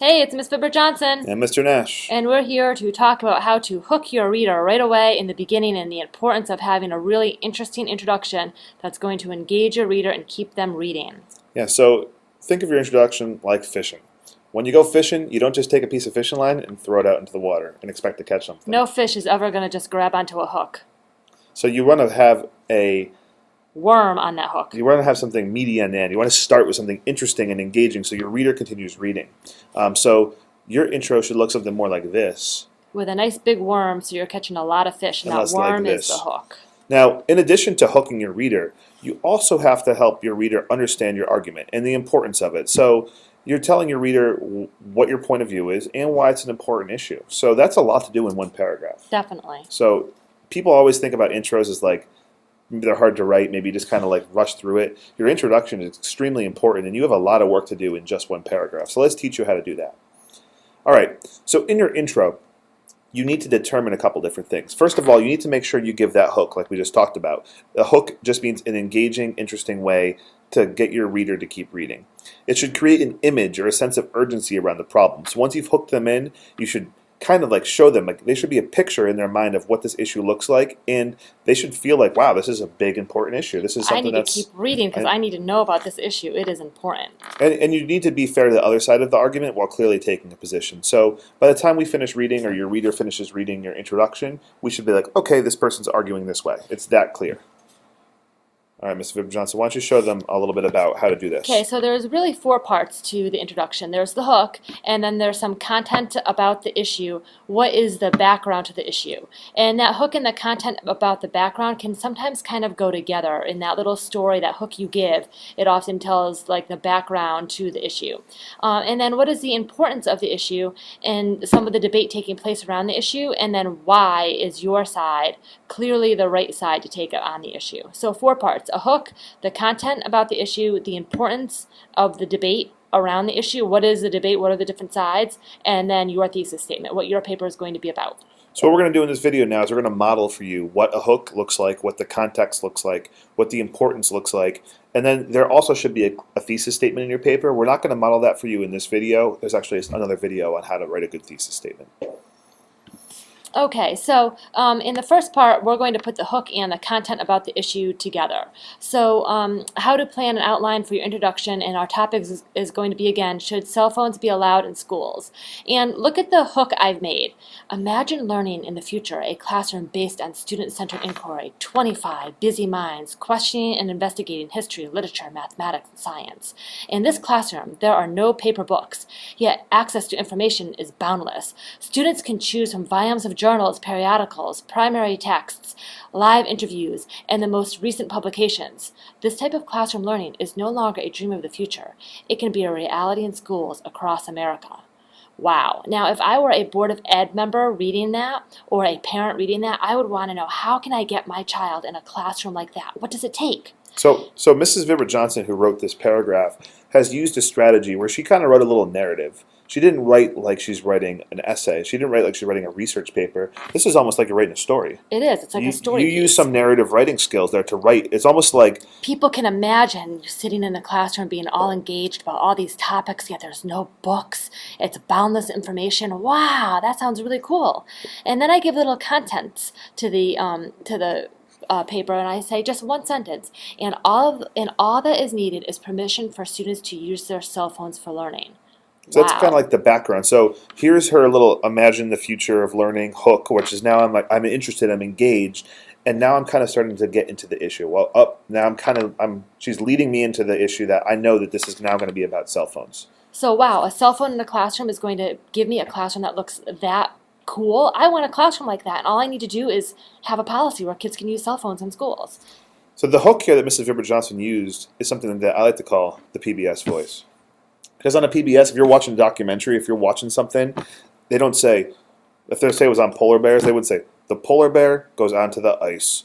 Hey, it's Miss Fibber Johnson, And Mr. Nash. and we're here to talk about how to hook your reader right away in the beginning and the importance of having a really interesting introduction that's going to engage your reader and keep them reading. Yeah, so think of your introduction like fishing. When you go fishing, you don't just take a piece of fishing line and throw it out into the water and expect to catch something. No fish is ever going to just grab onto a hook. So you want to have Worm on that hook. you want to have something meaty on the end. You want to start with something interesting and engaging so your reader continues reading. So your intro should look something more like this. With a nice big worm so you're catching a lot of fish, and And that less like worm is this. the hook. Now, in addition to hooking your reader, you also have to help your reader understand your argument and the importance of it. So you're telling your reader what your point of view is and why it's an important issue. So that's a lot to do in one paragraph. Definitely. So people always think about intros as like, maybe they're hard to write, maybe you just kind of like rush through it. Your introduction is extremely important and you have a lot of work to do in just one paragraph. So let's teach you how to do that. All right, so in your intro, you need to determine a couple different things. First of all, you need to make sure you give that hook like we just talked about. A hook just means an engaging, interesting way to get your reader to keep reading. It should create an image or a sense of urgency around the problem. So once you've hooked them in, you should kind of like show them, like they should be a picture in their mind of what this issue looks like, and they should feel like, wow, this is a big, important issue. This is I something need to keep reading because I need to know about this issue. It is important. and you need to be fair to the other side of the argument while clearly taking a position. So by the time we finish reading or your reader finishes reading your introduction, we should be like, okay, this person's arguing this way. It's that clear. All right, Ms. Fibber Johnson, why don't you show them a little bit about how to do this? Okay, so there's really 4 parts to the introduction. There's the hook, and then there's some content about the issue. What is the background to the issue? And that hook and the content about the background can sometimes kind of go together. In that little story, that hook you give, it often tells like the background to the issue. And then what is the importance of the issue and some of the debate taking place around the issue, and then why is your side clearly the right side to take on the issue. So 4 parts. A hook, the content about the issue, the importance of the debate around the issue, what is the debate, what are the different sides, and then your thesis statement, what your paper is going to be about. So what we're going to do in this video now is we're going to model for you what a hook looks like, what the context looks like, what the importance looks like, and then there also should be a thesis statement in your paper. We're not going to model that for you in this video. There's actually another video on how to write a good thesis statement. Okay, so in the first part, we're going to put the hook and the content about the issue together. So how to plan an outline for your introduction, and our topic is going to be, again, should cell phones be allowed in schools? And look at the hook I've made. Imagine learning in the future, a classroom based on student-centered inquiry, 25 busy minds questioning and investigating history, literature, mathematics, and science. In this classroom, there are no paper books, yet access to information is boundless. Students can choose from volumes of journals, periodicals, primary texts, live interviews, and the most recent publications. This type of classroom learning is no longer a dream of the future. It can be a reality in schools across America. Wow. Now, if I were a Board of Ed member reading that, or a parent reading that, I would want to know, how can I get my child in a classroom like that? What does it take? So Mrs. Fibber Johnson, who wrote this paragraph, has used a strategy where she kind of wrote a little narrative. She didn't write like she's writing an essay. She didn't write like she's writing a research paper. This is almost like you're writing a story. It is. It's like a story You piece. use some narrative writing skills there to write. It's almost like People can imagine you sitting in a classroom being all engaged about all these topics, yet there's no books. It's boundless information. Wow, that sounds really cool. And then I give little contents to the paper, and I say just one sentence. And all that is needed is permission for students to use their cell phones for learning. So that's kind of like the background. So here's her little imagine the future of learning hook, which is now I'm interested, I'm engaged, and now I'm kind of starting to get into the issue. Well, now she's leading me into the issue that I know that this is now going to be about cell phones. So wow, a cell phone in a classroom is going to give me a classroom that looks that cool. I want a classroom like that, and all I need to do is have a policy where kids can use cell phones in schools. So the hook here that Mrs. Fibber Johnson used is something that I like to call the PBS voice. Because on a PBS, if you're watching a documentary, if you're watching something, they don't say, if they say it was on polar bears, they would say, the polar bear goes onto the ice.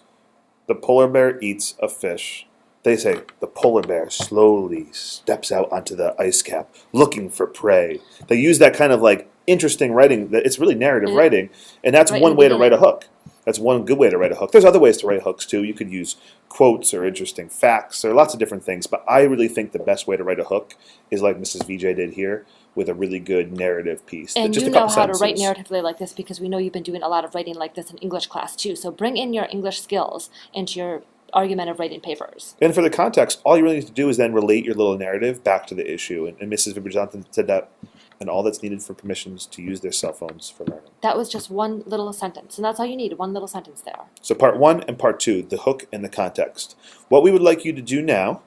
The polar bear eats a fish. They say, the polar bear slowly steps out onto the ice cap, looking for prey. They use that kind of like interesting writing. It's really narrative writing, and that's Right one in the way to write a beginning. hook. That's one good way to write a hook. There's other ways to write hooks too. You could use quotes or interesting facts. There are lots of different things, but I really think the best way to write a hook is like Mrs. VJ did here, with a really good narrative piece. And Just you a know couple how to write sentences. narratively like this because we know you've been doing a lot of writing like this in English class too. So bring in your English skills into your argumentative writing papers. And for the context, all you really need to do is then relate your little narrative back to the issue. And Mrs. Vibber Johnson said that, and all that's needed for permissions to use their cell phones for learning. That was just one little sentence, and that's all you need, one little sentence there. So part 1 and part 2, the hook and the context. What we would like you to do now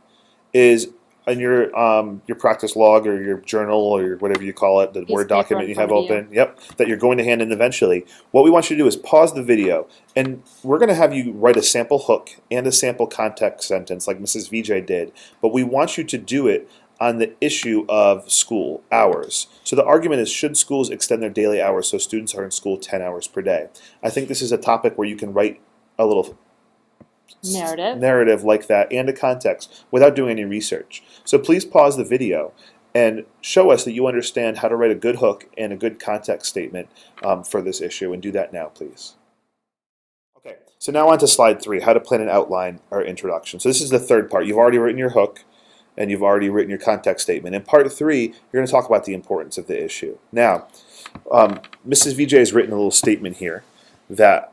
is in your practice log or your journal or whatever you call it, the Piece Word of paper document in you front have of you. open, yep, that you're going to hand in eventually. What we want you to do is pause the video, and we're going to have you write a sample hook and a sample context sentence like Mrs. VJ did, but we want you to do it on the issue of school hours. So the argument is, should schools extend their daily hours so students are in school 10 hours per day? I think this is a topic where you can write a little narrative like that and a context without doing any research. So please pause the video and show us that you understand how to write a good hook and a good context statement for this issue, and do that now, please. Okay, so now on to slide 3, how to plan and outline our introduction. So this is the third part. You've already written your hook and you've already written your context statement. In part 3, you're going to talk about the importance of the issue. Now, Mrs. VJ has written a little statement here that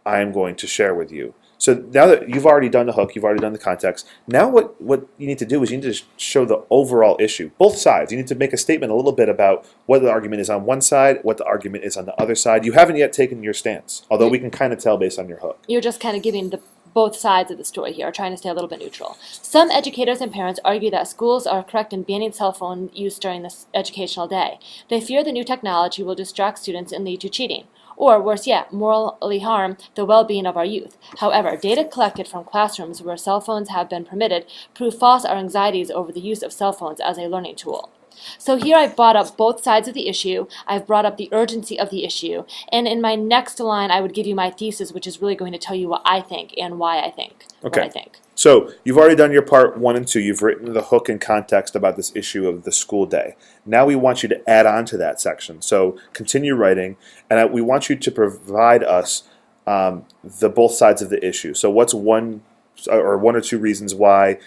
I am going to share with you. So now that you've already done the hook, you've already done the context, now what you need to do is you need to show the overall issue, both sides. You need to make a statement a little bit about what the argument is on one side, what the argument is on the other side. You haven't yet taken your stance, although we can kind of tell based on your hook. You're just kind of giving both sides of the story here, trying to stay a little bit neutral. Some educators and parents argue that schools are correct in banning cell phone use during this educational day. They fear the new technology will distract students and lead to cheating, or worse yet, morally harm the well-being of our youth. However, data collected from classrooms where cell phones have been permitted prove false our anxieties over the use of cell phones as a learning tool. So here I've brought up both sides of the issue, I've brought up the urgency of the issue, and in my next line I would give you my thesis, which is really going to tell you what I think and why I think what I think. So you've already done your part 1 and 2. You've written the hook and context about this issue of the school day. Now we want you to add on to that section. So continue writing, and we want you to provide us the both sides of the issue. So what's one or two reasons why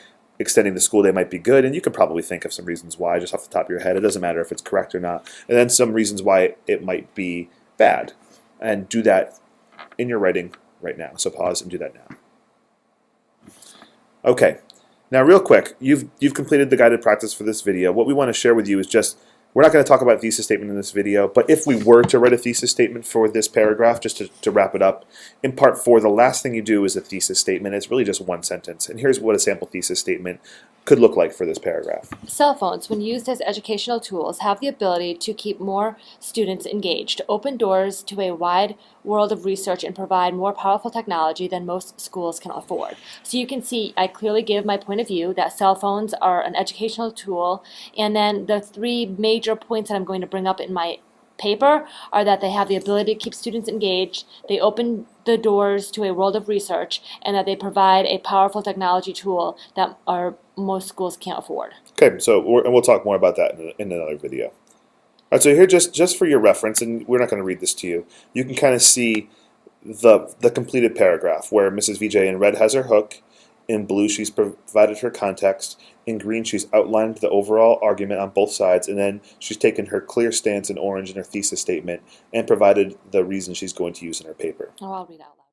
extending the school day might be good, and you could probably think of some reasons why just off the top of your head. It doesn't matter if it's correct or not. And then some reasons why it might be bad. And do that in your writing right now. So pause and do that now. Okay, now real quick, you've completed the guided practice for this video. What we want to share with you is just, we're not going to talk about a thesis statement in this video, but if we were to write a thesis statement for this paragraph, just to wrap it up, in part 4, the last thing you do is a thesis statement. It's really just one sentence. And here's what a sample thesis statement could look like for this paragraph. Cell phones, when used as educational tools, have the ability to keep more students engaged, open doors to a wide world of research, and provide more powerful technology than most schools can afford. So you can see I clearly give my point of view that cell phones are an educational tool, and then the 3 major points that I'm going to bring up in my paper are that they have the ability to keep students engaged, they open the doors to a world of research, and that they provide a powerful technology tool that most schools can't afford. Okay, so we'll talk more about that in another video. All right, so here, just for your reference, and we're not going to read this to you, you can kind of see the completed paragraph where Mrs. VJ in red has her hook, in blue she's provided her context, in green she's outlined the overall argument on both sides, and then she's taken her clear stance in orange in her thesis statement and provided the reason she's going to use in her paper. Oh, I'll read out loud.